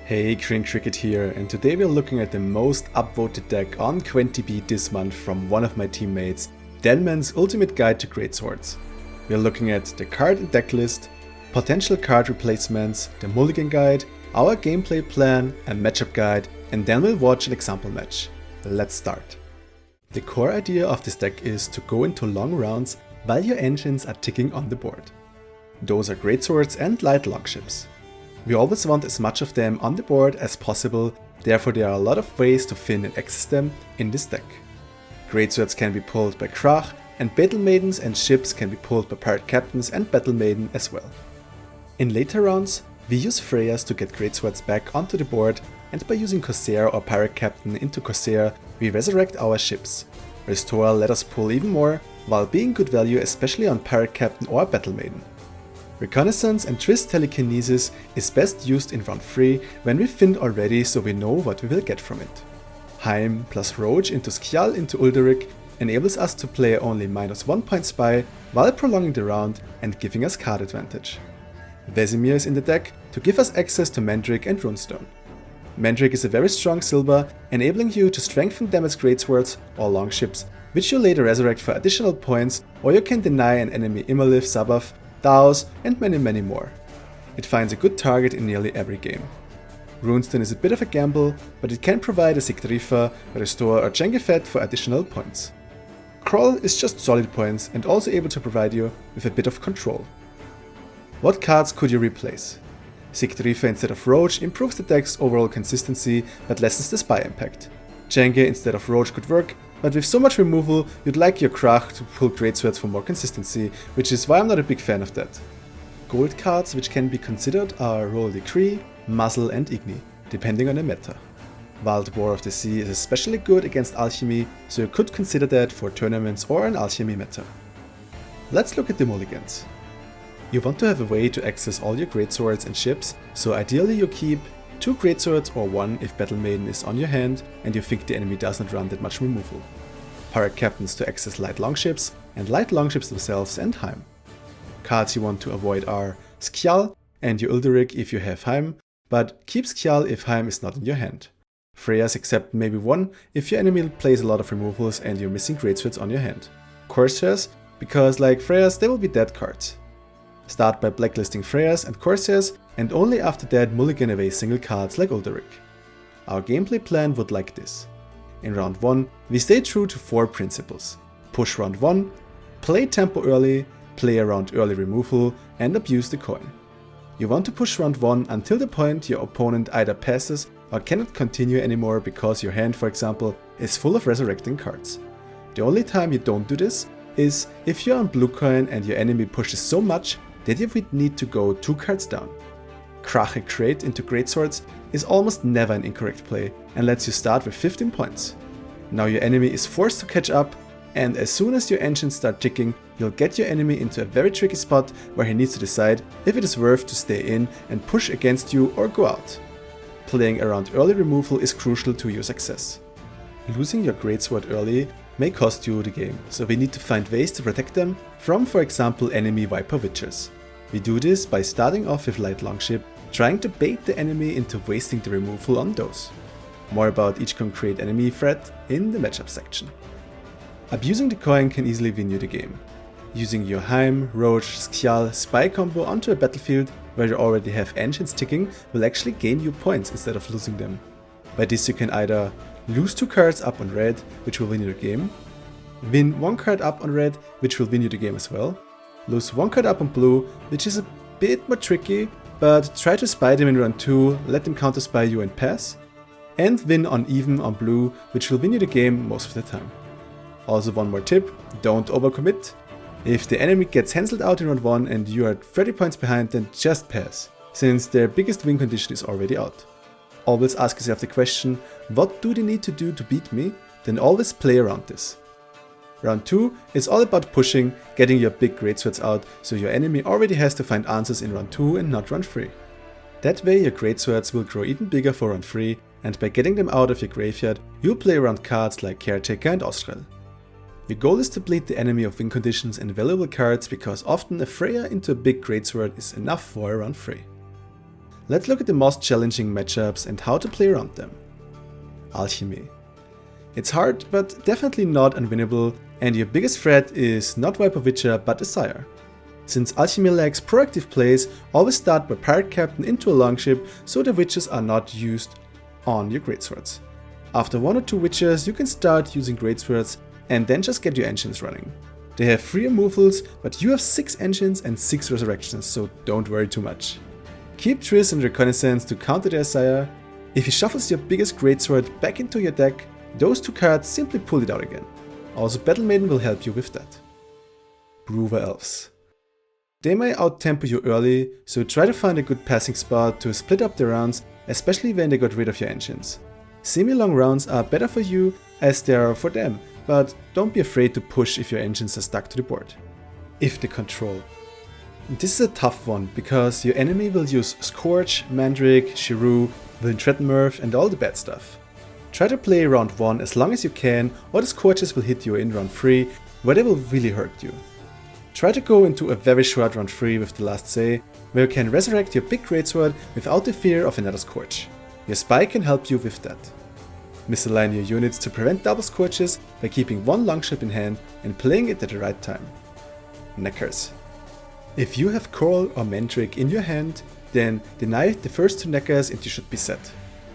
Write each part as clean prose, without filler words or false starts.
Hey, Crink Cricket here, and today we're looking at the most upvoted deck on Gwent this month from one of my teammates, Denman's Ultimate Guide to Greatswords. We're looking at the card and deck list, potential card replacements, the mulligan guide, our gameplay plan and matchup guide, and then we'll watch an example match. Let's start. The core idea of this deck is to go into long rounds while your engines are ticking on the board. Those are greatswords and light longships. We always want as much of them on the board as possible, therefore there are a lot of ways to fin and access them in this deck. Greatswords can be pulled by Krach, and Battle Maidens and ships can be pulled by Pirate Captains and Battle Maiden as well. In later rounds, we use Freyas to get Greatswords back onto the board, and by using Corsair or Pirate Captain into Corsair, we resurrect our ships. Restore let us pull even more, while being good value especially on Pirate Captain or Battle Maiden. Reconnaissance and Twist Telekinesis is best used in round 3 when we finned already, so we know what we will get from it. Heim plus Roach into Skjal into Ulderic enables us to play only -1 point spy while prolonging the round and giving us card advantage. Vesemir is in the deck to give us access to Mandrake and Runestone. Mandrake is a very strong silver, enabling you to strengthen damage greatswords or longships, which you later resurrect for additional points, or you can deny an enemy Immerlith, Sabbath, Daos, and many more. It finds a good target in nearly every game. Runestone is a bit of a gamble, but it can provide a Sigtarifa, Restore or Jengifet for additional points. Kroll is just solid points and also able to provide you with a bit of control. What cards could you replace? Sigtarifa instead of Roach improves the deck's overall consistency but lessens the spy impact. Jenge instead of Roach could work, but with so much removal, you'd like your Krach to pull Greatswords for more consistency, which is why I'm not a big fan of that. Gold cards which can be considered are Roll Decree, Muzzle and Igni, depending on the meta. Wild War of the Sea is especially good against Alchemy, so you could consider that for tournaments or an Alchemy meta. Let's look at the mulligans. You want to have a way to access all your greatswords and ships, so ideally you keep 2 greatswords or 1 if Battle Maiden is on your hand and you think the enemy doesn't run that much removal. Pirate Captains to access light longships, and light longships themselves and Heim. Cards you want to avoid are Skjal and your Ulderic if you have Heim, but keep Skjal if Heim is not in your hand. Freyas except maybe 1 if your enemy plays a lot of removals and you're missing greatswords on your hand. Corsairs, because like Freyas they will be dead cards. Start by blacklisting Freyas and Corsairs, and only after that mulligan away single cards like Ulderic. Our gameplay plan would like this. In round 1, we stay true to 4 principles. Push round 1, play tempo early, play around early removal, and abuse the coin. You want to push round 1 until the point your opponent either passes or cannot continue anymore because your hand, for example, is full of resurrecting cards. The only time you don't do this is if you're on blue coin and your enemy pushes so much that you would need to go 2 cards down. Krach a Crate into Greatswords is almost never an incorrect play and lets you start with 15 points. Now your enemy is forced to catch up, and as soon as your engines start ticking, you'll get your enemy into a very tricky spot where he needs to decide if it is worth to stay in and push against you or go out. Playing around early removal is crucial to your success. Losing your Greatsword early may cost you the game, so we need to find ways to protect them from, for example, enemy Viper Witches. We do this by starting off with light longship, trying to bait the enemy into wasting the removal on those. More about each concrete enemy threat in the matchup section. Abusing the coin can easily win you the game. Using your Heim, Roach, Skjal, Spy combo onto a battlefield where you already have engines ticking will actually gain you points instead of losing them. By this you can either lose 2 cards up on red, which will win you the game, win 1 card up on red, which will win you the game as well, lose 1 card up on blue, which is a bit more tricky, but try to spy them in round 2, let them counter spy you and pass, and win on even on blue, which will win you the game most of the time. Also one more tip, don't overcommit. If the enemy gets Henseled out in round 1 and you are 30 points behind, then just pass, since their biggest win condition is already out. Always ask yourself the question, what do they need to do to beat me? Then always play around this. Round 2 is all about pushing, getting your big greatswords out, so your enemy already has to find answers in round 2 and not round 3. That way your greatswords will grow even bigger for round 3, and by getting them out of your graveyard, you'll play around cards like Caretaker and Austral. Your goal is to bleed the enemy of win conditions and valuable cards, because often a Freya into a big greatsword is enough for round 3. Let's look at the most challenging matchups and how to play around them. Alchemy. It's hard, but definitely not unwinnable, and your biggest threat is not Viper Witcher but a Sire. Since Alchemy lacks proactive plays, always start by Pirate Captain into a longship so the witches are not used on your Greatswords. After 1 or 2 witches you can start using Greatswords and then just get your engines running. They have 3 removals, but you have 6 engines and 6 resurrections, so don't worry too much. Keep Triss and Reconnaissance to counter their Sire. If he shuffles your biggest Greatsword back into your deck, those 2 cards simply pull it out again. Also Battle Maiden will help you with that. Brewer Elves. They may out-tempo you early, so try to find a good passing spot to split up the rounds, especially when they got rid of your engines. Semi-long rounds are better for you as they are for them, but don't be afraid to push if your engines are stuck to the board. EITHNE control. This is a tough one, because your enemy will use Scourge, Mandrake, Shirou, Wiltredmerv and all the bad stuff. Try to play round 1 as long as you can, or the Scourges will hit you in round 3, where they will really hurt you. Try to go into a very short round 3 with the last say, where you can resurrect your big Greatsword without the fear of another Scourge. Your Spy can help you with that. Misalign your units to prevent double Scourges by keeping 1 longship in hand and playing it at the right time. NEKKERS. If you have Coral or Mandrake in your hand, then deny the first 2 NEKKERS and you should be set.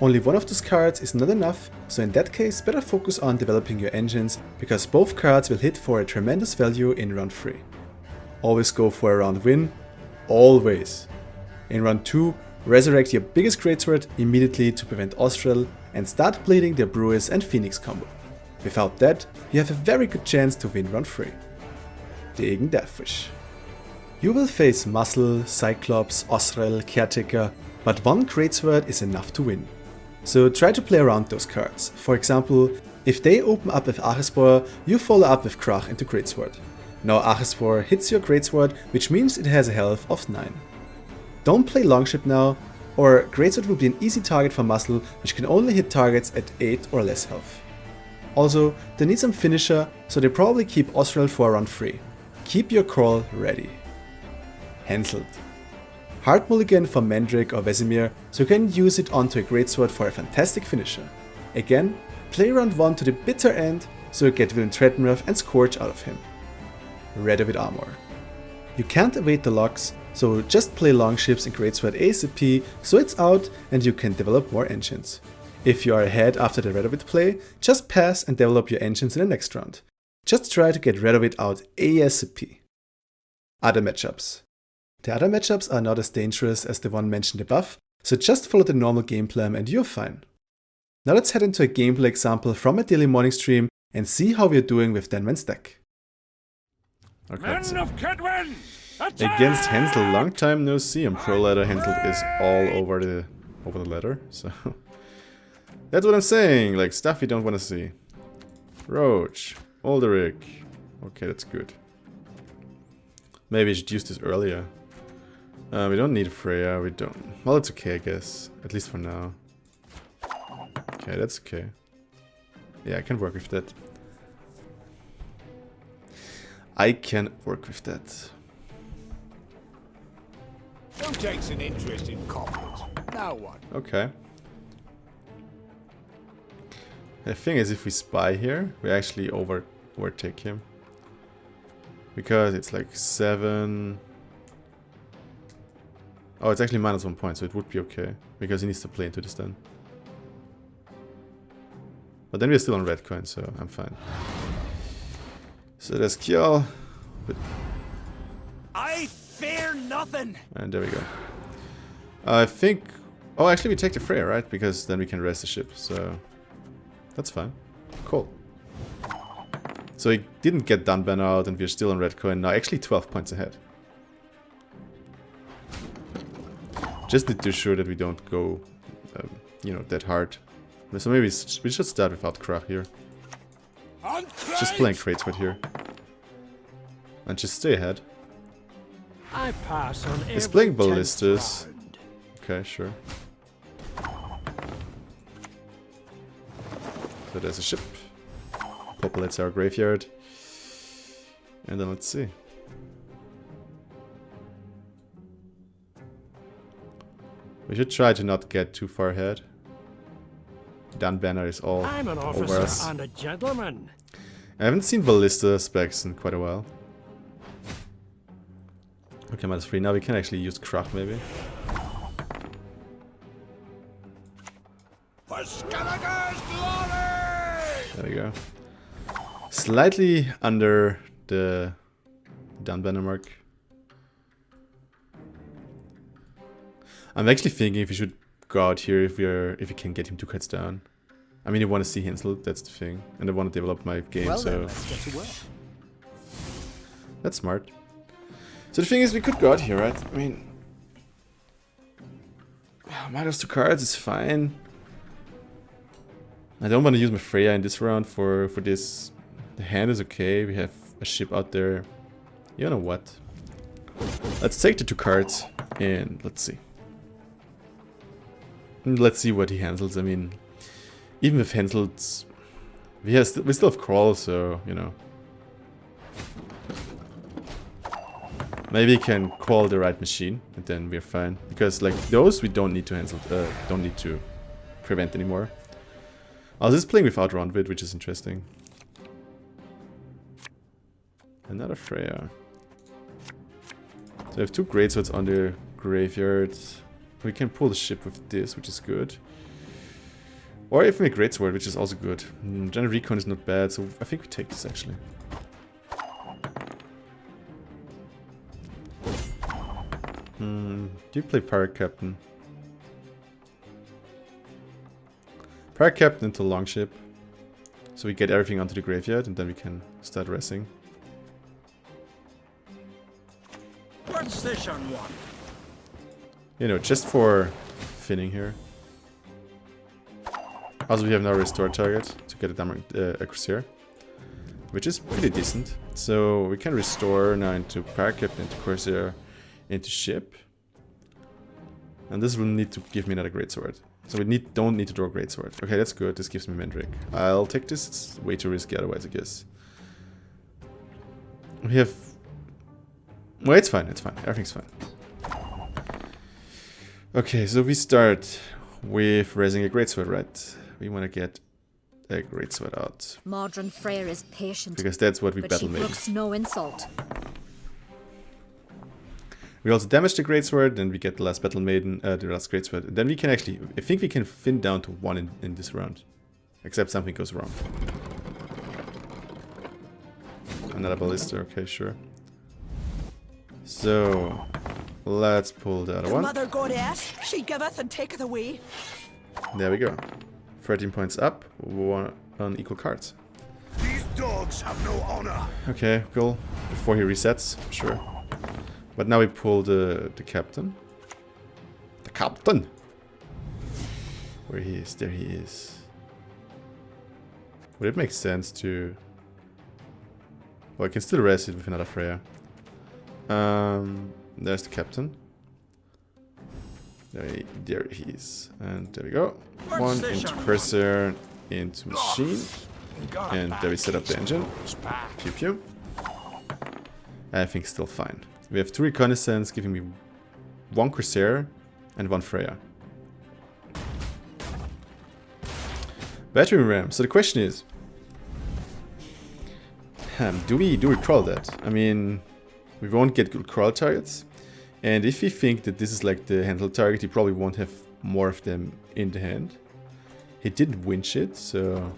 Only one of those cards is not enough, so in that case better focus on developing your engines, because both cards will hit for a tremendous value in round 3. Always go for a round win, always. In round 2, resurrect your biggest Greatsword immediately to prevent Austral and start bleeding the Brewers and Phoenix combo. Without that, you have a very good chance to win round 3. DEATHWISH. You will face Muscle, Cyclops, Austral, Caretaker, but 1 Greatsword is enough to win. So try to play around those cards. For example, if they open up with Archespore, you follow up with Krach into Greatsword. Now Archespore hits your Greatsword, which means it has a health of 9. Don't play Longship now, or Greatsword will be an easy target for Muscle, which can only hit targets at 8 or less health. Also, they need some finisher, so they probably keep Austral for round 3. Keep your call ready. HENSELT. Hard mulligan for Mandrake or Vesemir, so you can use it onto a Greatsword for a fantastic finisher. Again, play round 1 to the bitter end, so you get Wiltredmerv and Scourge out of him. RADOVID armor. You can't evade the locks, so just play longships and Greatsword ASAP so it's out and you can develop more engines. If you are ahead after the RADOVID play, just pass and develop your engines in the next round. Just try to get RADOVID out ASAP. Other matchups. The other matchups are not as dangerous as the one mentioned above, so just follow the normal game plan and you're fine. Now let's head into a gameplay example from a daily morning stream and see how we're doing with Denman's deck. Okay, so against Hensel, long time no see. On pro ladder, Hensel is all over the ladder, so that's what I'm saying, like stuff you don't want to see. Roach, Alderic. Okay, that's good. Maybe I should use this earlier. We don't need Freya, we don't. Well, it's okay, I guess. At least for now. Okay, that's okay. Yeah, I can work with that. I can work with that. Who takes an interest in coppers? No one. Okay. The thing is, if we spy here, we actually overtake him. Because it's like 7... Oh, it's actually -1 point, so it would be okay. Because he needs to play into this then. But then we're still on red coin, so I'm fine. So there's Kjell. But... I fear nothing! And there we go. I think... Oh, actually we take the Freya, right? Because then we can rest the ship, so... That's fine. Cool. So he didn't get Dunban out and we're still on red coin. Now actually 12 points ahead. Just need to ensure that we don't go, you know, that hard. So maybe we should start without Krach here. Just playing Greatsword here. And just stay ahead. I pass on. He's playing Ballistas. Okay, sure. So there's a ship. Populates our graveyard. And then let's see. We should try to not get too far ahead. Dan banner is all I'm an over officer us. and a gentleman. I haven't seen ballista specs in quite a while. Okay, -3. Now we can actually use Krach maybe. For Skeletor's glory! There we go. Slightly under the down banner mark. I'm actually thinking if we should go out here if we can get him 2 cuts down. I mean, I want to see HENSELT, that's the thing, and I want to develop my game, Well, so then, let's get to work. that's smart. So the thing is, we could go out here, right? I mean, -2 cards is fine. I don't want to use my Freya in this round for this. The hand is okay. We have a ship out there. You know what? Let's take the 2 cards and let's see. And let's see what he handles. I mean, even with HENSELT, we still have Crawl, so you know. Maybe we can call the right machine and then we're fine. Because like those we don't need to don't need to prevent anymore. I was just playing without RADOVID, which is interesting. Another Freya. So we have 2 Greatswords on the graveyard. We can pull the ship with this, which is good. Or even a Greatsword, which is also good. General Recon is not bad, so I think we take this actually. Do you play Pirate Captain? Pirate Captain into Longship. So we get everything onto the graveyard and then we can start resting. What's this on one? You know, just for finning here. Also, we have now a restore target to get a Crusader, which is pretty decent. So we can restore now into Pirate Captain, into Crusader, into ship. And this will need to give me another Greatsword. So we don't need to draw a Greatsword. Okay, that's good. This gives me Mendrick. I'll take this. It's way too risky otherwise, I guess. We have... Well, it's fine. It's fine. Everything's fine. Okay, so we start with raising a Greatsword, right? We want to get a Greatsword out. Modern Freyr is patient, Because that's what we but battle she maybe. brooks no insult. We also damage the Greatsword, then we get the last Battle Maiden, the last Greatsword. And then we can actually, I think we can fin down to 1 in this round. Except something goes wrong. Another Ballista, okay, sure. So, let's pull the other one. Mother Goddess, she giveth and taketh away. There we go. 13 points up, 1 on equal cards. These dogs have no honor. Okay, cool. Before he resets, sure. But now we pull the captain. The captain! Where he is, there he is. Would it make sense to... Well, I can still rest it with another Freya. There's the captain. There he is. And there we go. 1 into cursor, into machine. And there we set up the engine. Pew pew. I think still fine. We have 2 reconnaissance, giving me 1 Crusader and 1 Freya. Battery RAM. So the question is, do we crawl that? I mean, we won't get good crawl targets. And if we think that this is like the HENSELT target, he probably won't have more of them in the hand. He didn't winch it, so...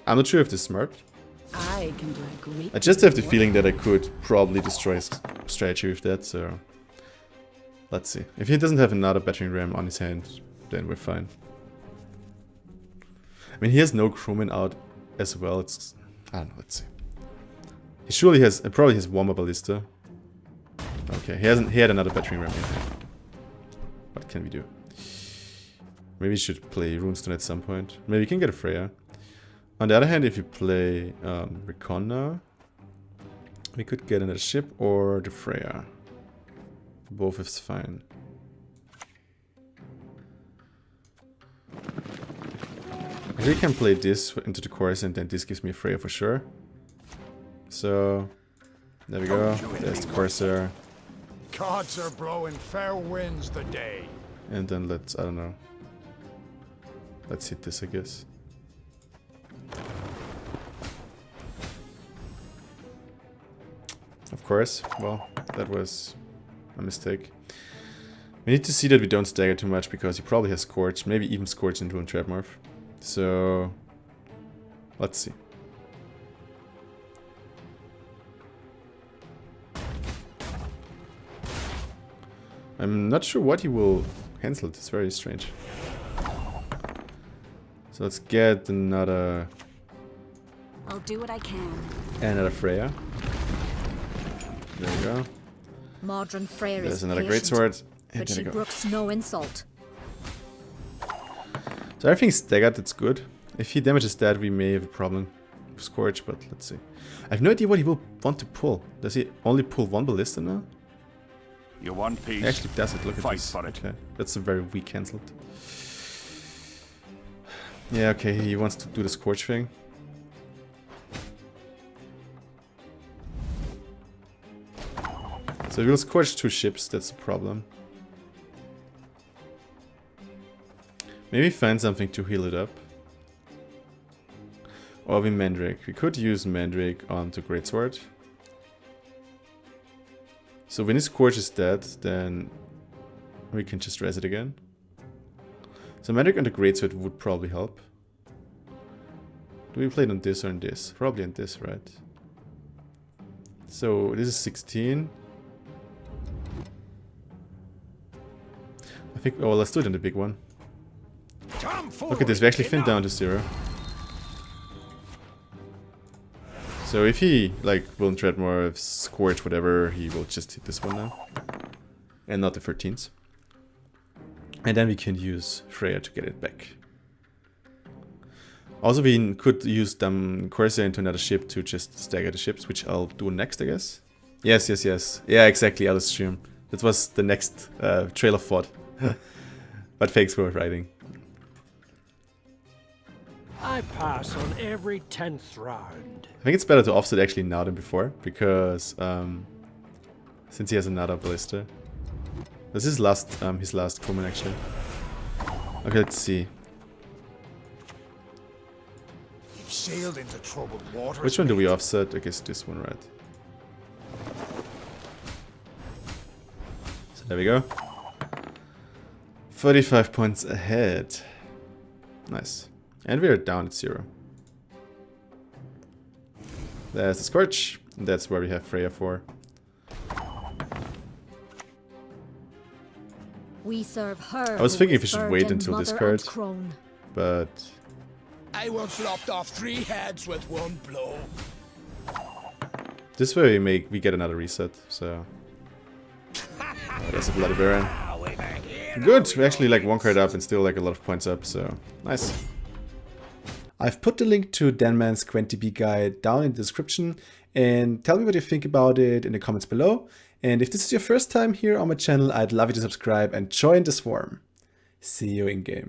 I'm not sure if this is smart. I can do a great. I just have the feeling that I could probably destroy his strategy with that, so... Let's see. If he doesn't have another battering ram on his hand, then we're fine. I mean, he has no crewman out as well, it's... I don't know, let's see. He surely has... probably has one more ballista. Okay, he had another battering ram in hand. What can we do? Maybe we should play Runestone at some point. Maybe we can get a Freya. On the other hand, if you play Recon now, we could get another ship or the Freya. Both is fine. We can play this into the course and then this gives me a Freya for sure. So, there we go. There's the Corsair. gods are blowing fair winds the day. And then let's, I don't know. Let's hit this, I guess. Of course, well, that was a mistake. We need to see that we don't stagger too much because he probably has Scorch, maybe even Scorch into a Trap Morph. So, let's see. I'm not sure what he will Henselt. It's very strange. So let's get another... I'll do what I can. Another Freya. There we go. Modern Freyr There's is another patient, Greatsword. And but there she we go. brooks no insult. So everything's staggered, that's good. If he damages that, we may have a problem with Scorch, but let's see. I have no idea what he will want to pull. Does he only pull one Ballista now? You want peace? He actually does it, look at Fight this. for it. Okay, that's a very weak Henselt. Yeah, okay, he wants to do the Scorch thing. So we'll Scorch 2 ships, that's the problem. Maybe find something to heal it up. Or we Mandrake. We could use Mandrake onto Greatsword. So when his Scorch is dead, then we can just res it again. So Mandrake on the Greatsword would probably help. Do we play it on this or on this? Probably on this, right? So this is 16. I think, oh, let's do it on the big one. Look at this, we actually thinned down to 0. So if he, like, will tread more of Scorch, whatever, he will just hit this one now. And not the 13s. And then we can use Freya to get it back. Also, we could use Corsair into another ship to just stagger the ships, which I'll do next, I guess. Yes, yes, yes. Yeah, exactly, I'll stream. That was the next trail of thought. But thanks for writing. I pass on every 10th round. I think it's better to offset actually now than before, because since he has another Ballista. This is his last crewman actually. Okay, let's see. You've sailed into troubled waters. Which one do we offset? I guess this one, right? So there we go. 35 points ahead. Nice. And we are down at 0. There's the Scorch. And that's where we have Freya for. We serve her. I was who thinking if is we should bird wait and until this mother and card. crone. But I once lopped off 3 heads with one blow. this way we get another reset, so... There's a Bloody Baron. Good, we're actually like 1 card up and still like a lot of points up, so nice. I've put the link to Danman's GwentDB guide down in the description, and tell me what you think about it in the comments below. And if this is your first time here on my channel, I'd love you to subscribe and join this forum. See you in game.